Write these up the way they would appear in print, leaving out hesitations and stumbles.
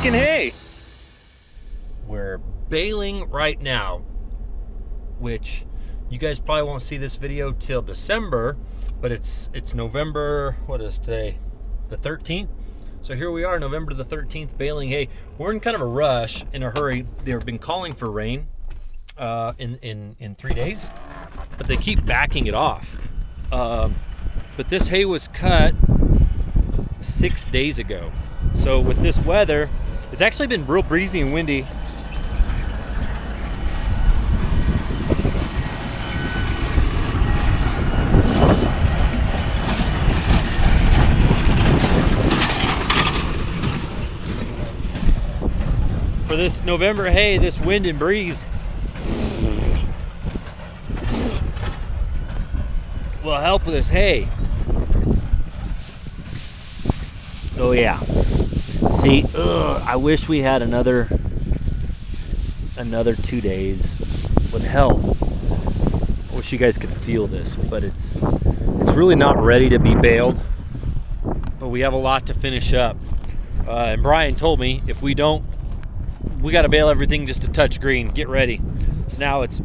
making hay. We're baling right now, which you guys probably won't see this video till December, but it's November, what is today? The 13th? So here we are, November the 13th, baling hay. We're in kind of a rush, in a hurry. They've been calling for rain in 3 days, but they keep backing it off. But this hay was cut 6 days ago. So with this weather, it's actually been real breezy and windy. For this November hay, this wind and breeze will help with this hay. Oh yeah. See, I wish we had another 2 days would help. I wish you guys could feel this, but it's really not ready to be baled. But we have a lot to finish up. And Brian told me if we don't, we got to bale everything just a touch green. Get ready. So now it's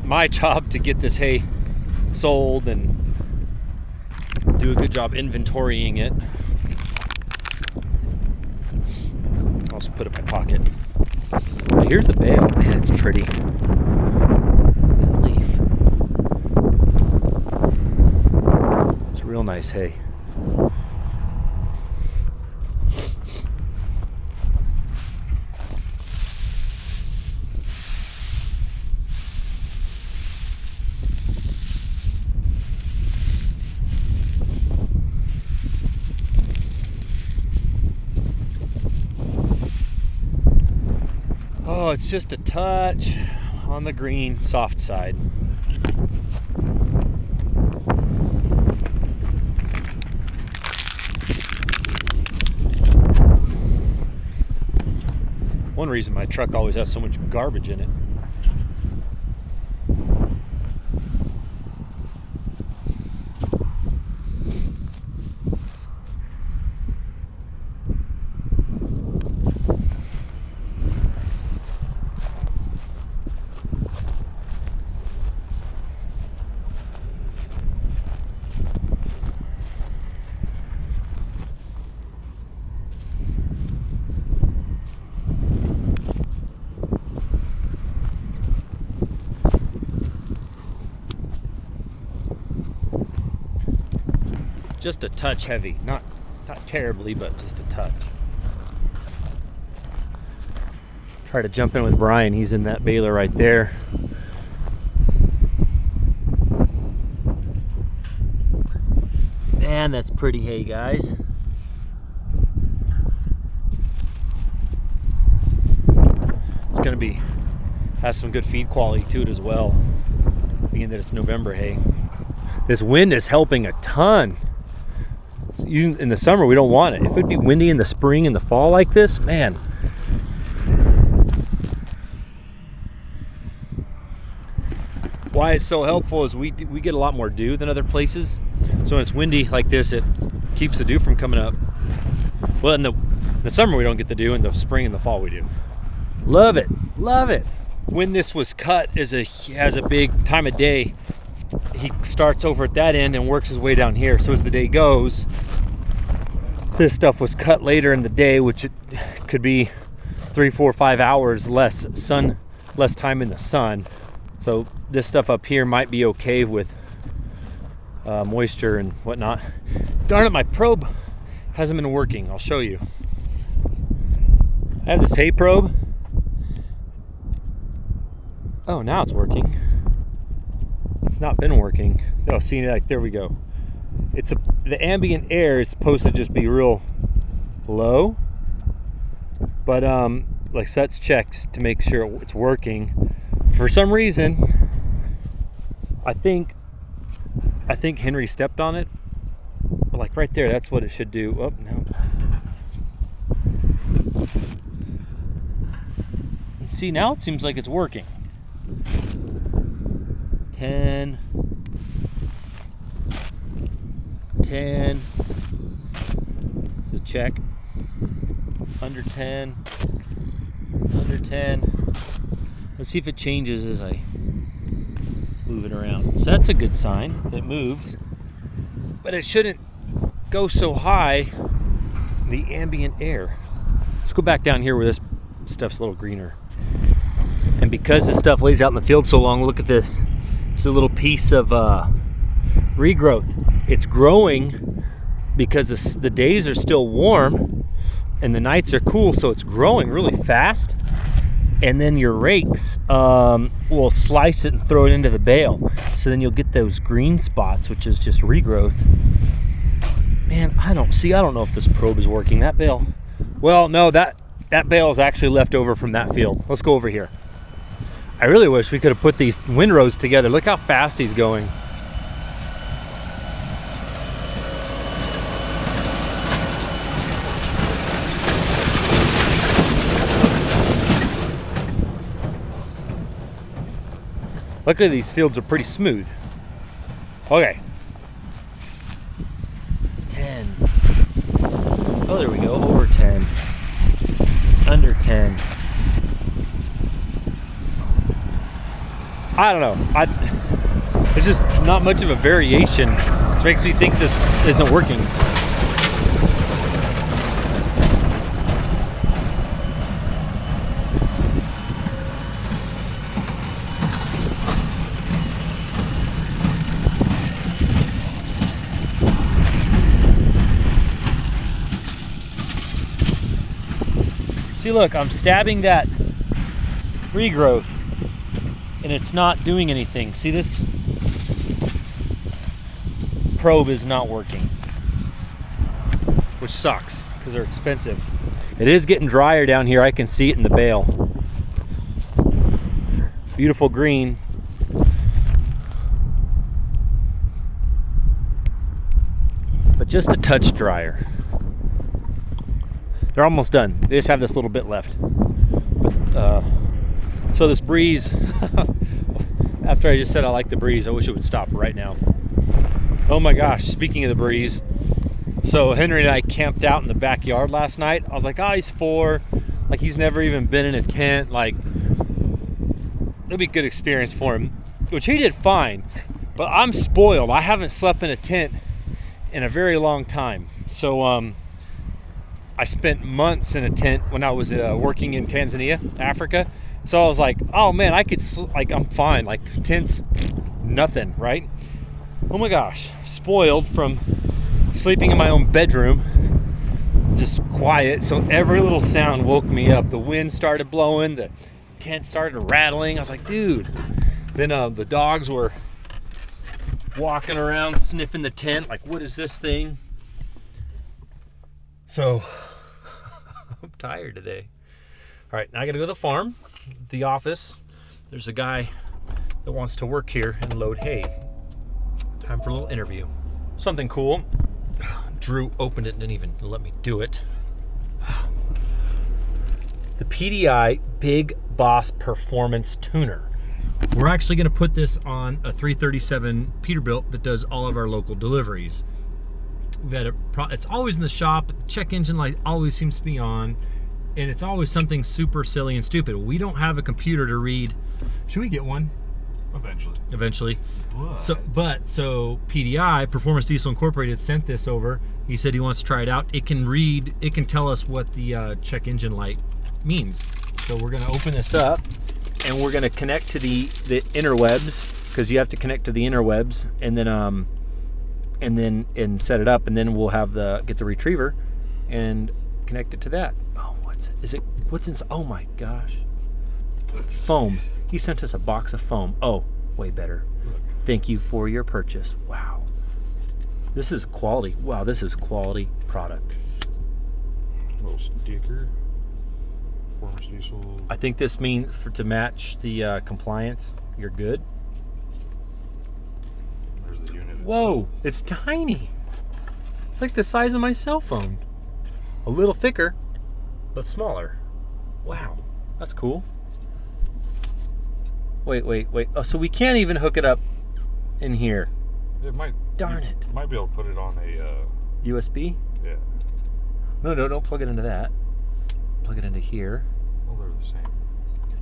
my job to get this hay sold and do a good job inventorying it. I'll just put it in my pocket. Oh, here's a bale. Man, it's pretty. That leaf. It's real nice hay. Oh, it's just a touch on the green, soft side. One reason my truck always has so much garbage in it. Just a touch heavy, not terribly, but just a touch. Try to jump in with Brian. He's in that baler right there. Man, that's pretty hay, guys. It's gonna has some good feed quality to it as well, being that it's November hay. This wind is helping a ton. In the summer, we don't want it. If it'd be windy in the spring and the fall like this, man. Why it's so helpful is we get a lot more dew than other places. So when it's windy like this, it keeps the dew from coming up. Well, in the summer, we don't get the dew. In the spring and the fall, we do. Love it. Love it. When this was cut has a big time of day. He starts over at that end and works his way down here. So as the day goes, this stuff was cut later in the day, which it could be 3, 4, 5 hours less time in the sun. So this stuff up here might be okay with moisture and whatnot. Darn it, my probe hasn't been working. I'll show you. I have this hay probe. Oh, now it's working. It's not been working. Oh, see, like there we go. The ambient air is supposed to just be real low, but like sets checks to make sure it's working. For some reason, I think Henry stepped on it. Like right there, that's what it should do. Oh no. See, now it seems like it's working. 10. It's a check. Under 10. under 10. Let's see if it changes as I move it around. So that's a good sign that it moves, but it shouldn't go so high in the ambient air. Let's go back down here where this stuff's a little greener. And because this stuff lays out in the field so long, look at this. It's a little piece of regrowth. It's growing because the days are still warm and the nights are cool, so it's growing really fast. And then your rakes will slice it and throw it into the bale. So then you'll get those green spots, which is just regrowth. Man, I don't know if this probe is working. That bale, well, no, that bale is actually left over from that field. Let's go over here. I really wish we could have put these windrows together. Look how fast he's going. Luckily, these fields are pretty smooth. Okay. 10. Oh, there we go. Over 10. Under 10. I don't know. There's just not much of a variation, which makes me think this isn't working. See, look, I'm stabbing that regrowth and it's not doing anything. See, this probe is not working, which sucks because they're expensive. It is getting drier down here. I can see it in the bale. Beautiful green. But just a touch drier. They're almost done. They just have this little bit left. But, so this breeze, after I just said I like the breeze, I wish it would stop right now. Oh my gosh, speaking of the breeze. So Henry and I camped out in the backyard last night. I was like, oh, he's 4. Like, he's never even been in a tent. Like, it'll be a good experience for him, which he did fine. But I'm spoiled. I haven't slept in a tent in a very long time. So, I spent months in a tent when I was working in Tanzania, Africa. So I was like, oh man, I'm fine. Like, tents, nothing, right? Oh my gosh, spoiled from sleeping in my own bedroom, just quiet. So every little sound woke me up. The wind started blowing, the tent started rattling. I was like, dude. Then the dogs were walking around sniffing the tent, like, what is this thing? So I'm tired today. All right, now I gotta go to the farm, the office. There's a guy that wants to work here and load hay. Time for a little interview. Something cool. Drew opened it and didn't even let me do it. The PDI Big Boss Performance Tuner. We're actually gonna put this on a 337 Peterbilt that does all of our local deliveries. We've had it's always in the shop. The check engine light always seems to be on, and it's always something super silly and stupid. We don't have a computer to read. Should we get one? Eventually. What? So PDI, Performance Diesel Incorporated, sent this over. He said he wants to try it out. It can tell us what the check engine light means. So we're gonna open this up and we're gonna connect to the interwebs, because you have to connect to the interwebs, and then set it up, and then we'll have get the retriever and connect it to that. Oh, what's inside? Oh my gosh. Foam. He sent us a box of foam. Oh, way better. Thank you for your purchase. Wow. This is quality. Wow, this is quality product. Little sticker. Performance Diesel. I think this means to match the compliance, you're good. There's the unit. Whoa, it's tiny. It's like the size of my cell phone. A little thicker, but smaller. Wow, that's cool. Wait. Oh, so we can't even hook it up in here. It might. Darn it. You might be able to put it on a USB? Yeah. No, don't plug it into that. Plug it into here. Well, they're the same.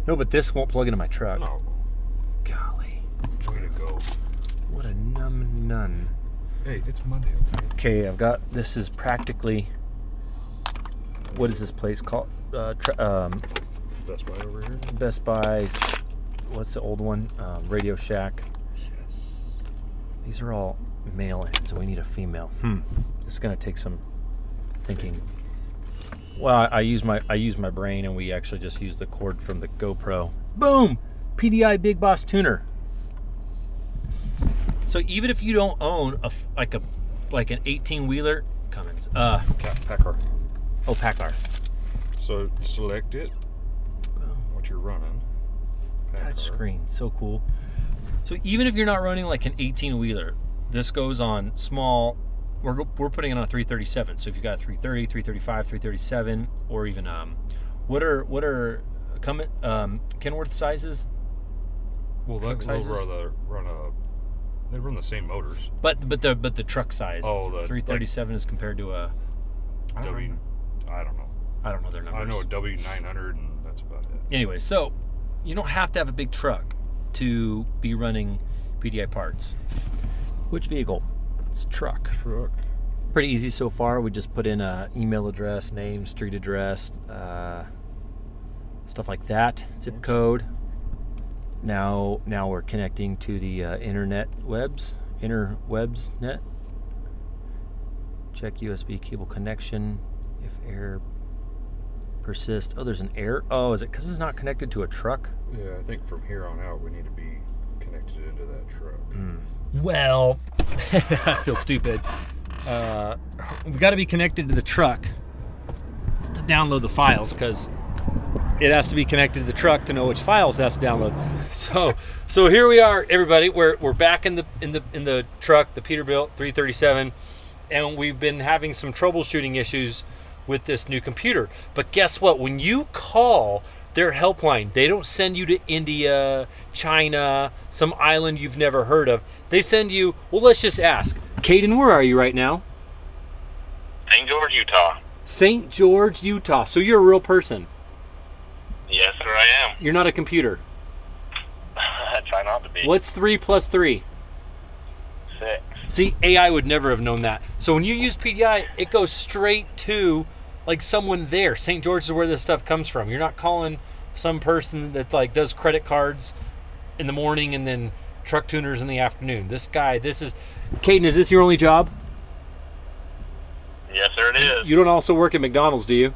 No, but this won't plug into my truck. No. Golly. Way to go. What a numb nun. Hey, it's Monday. Okay, I've got, this is practically, what is this place called? Best Buy over here. Best Buy, what's the old one? Radio Shack. Yes. These are all male in, so we need a female. This is gonna take some thinking. Well, I use my brain, and we actually just use the cord from the GoPro. Boom! PDI Big Boss tuner. So even if you don't own like an 18-wheeler, Cummins, Packard. oh, Packard. So select it. What you're running. Touch screen, so cool. So even if you're not running like an 18-wheeler, this goes on small. We're putting it on a 337. So if you got a 330, 335, 337, or even what are Kenworth sizes? Well, Truck sizes? They run the same motors. But the truck size. Oh, the 337 is compared to a I don't know. I don't know their numbers. I know a W900, and that's about it. Anyway, so you don't have to have a big truck to be running PDI parts. Which vehicle? It's a truck. Pretty easy so far. We just put in a email address, name, street address, stuff like that, zip code. Now we're connecting to the interwebs net. Check USB cable connection. If error persists. Oh, there's an error. Oh, is it because it's not connected to a truck? Yeah, I think from here on out we need to be connected into that truck. Well, I feel stupid. We've got to be connected to the truck to download the files, because it has to be connected to the truck to know which files it has to download. So here we are, everybody. We're back in the truck, the Peterbilt 337, and we've been having some troubleshooting issues with this new computer. But guess what? When you call their helpline, they don't send you to India, China, some island you've never heard of. They send you, well, let's just ask. Caden, where are you right now? St. George, Utah. St. George, Utah. So you're a real person. Yes, sir, I am. You're not a computer. I try not to be. What's 3 plus 3? 6. See, AI would never have known that. So when you use PDI, it goes straight to like someone there. St. George is where this stuff comes from. You're not calling some person that like does credit cards in the morning and then truck tuners in the afternoon. This is Caden, is this your only job? Yes, sir, it is. You don't also work at McDonald's, do you?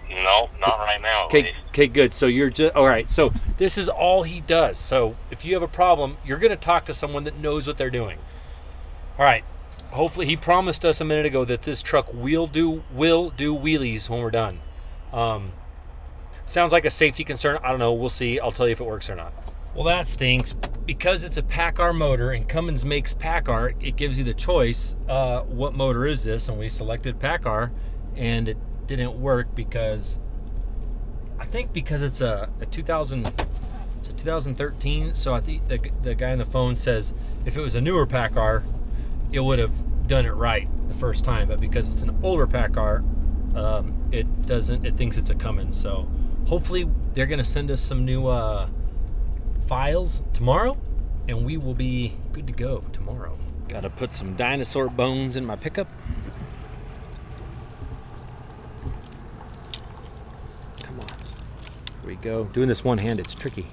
No, not right now. Okay, good. So you're just all right. So this is all he does. So if you have a problem, you're going to talk to someone that knows what they're doing. All right. Hopefully, he promised us a minute ago that this truck will do wheelies when we're done. Sounds like a safety concern. I don't know. We'll see. I'll tell you if it works or not. Well, that stinks. Because it's a Packard motor and Cummins makes Packard, it gives you the choice. What motor is this? And we selected Packard, and it didn't work because it's a 2013. So I think the guy on the phone says if it was a newer Packard, it would have done it right the first time. But because it's an older Packard, it doesn't. It thinks it's a Cummins. So hopefully they're gonna send us some new files tomorrow, and we will be good to go tomorrow. Gotta put some dinosaur bones in my pickup. Come on. Here we go. Doing this one-handed, it's tricky.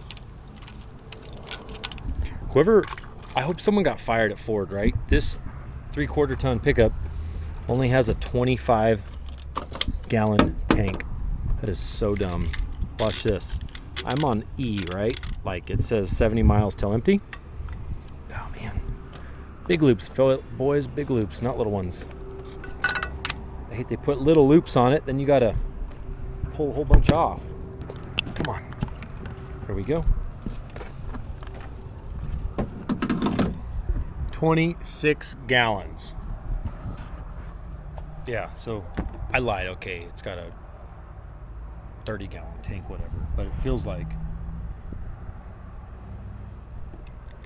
I hope someone got fired at Ford, right? This 3/4 ton pickup only has a 25-gallon tank. That is so dumb. Watch this. I'm on E, right? Like it says 70 miles till empty. Oh man. Big loops, fill it, boys, big loops, not little ones. I hate they put little loops on it, then you gotta pull a whole bunch off. Come on. Here we go. 26 gallons. Yeah, so I lied. Okay, it's got a 30-gallon tank, whatever. But it feels like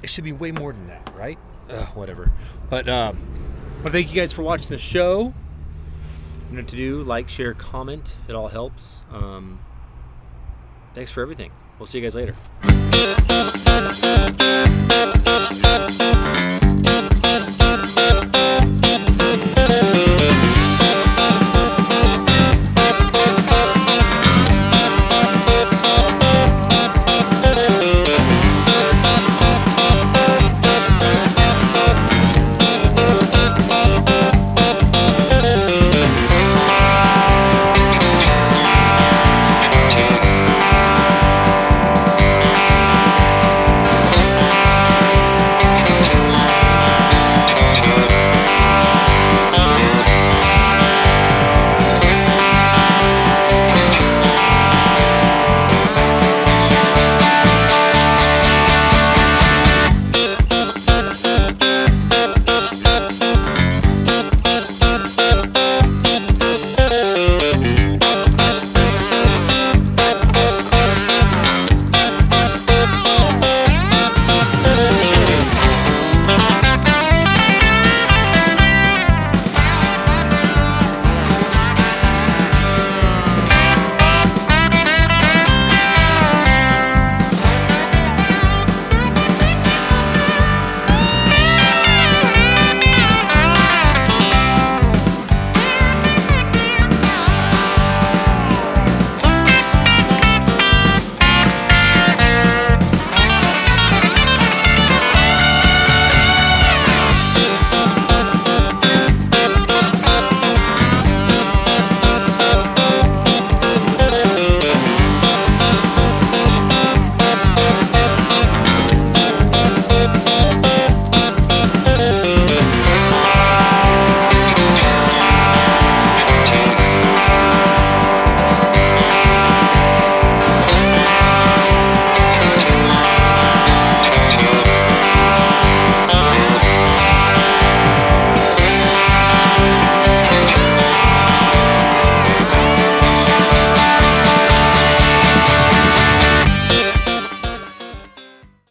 it should be way more than that, right? Whatever. But well, thank you guys for watching the show. You know what to do: like, share, comment. It all helps. Thanks for everything. We'll see you guys later.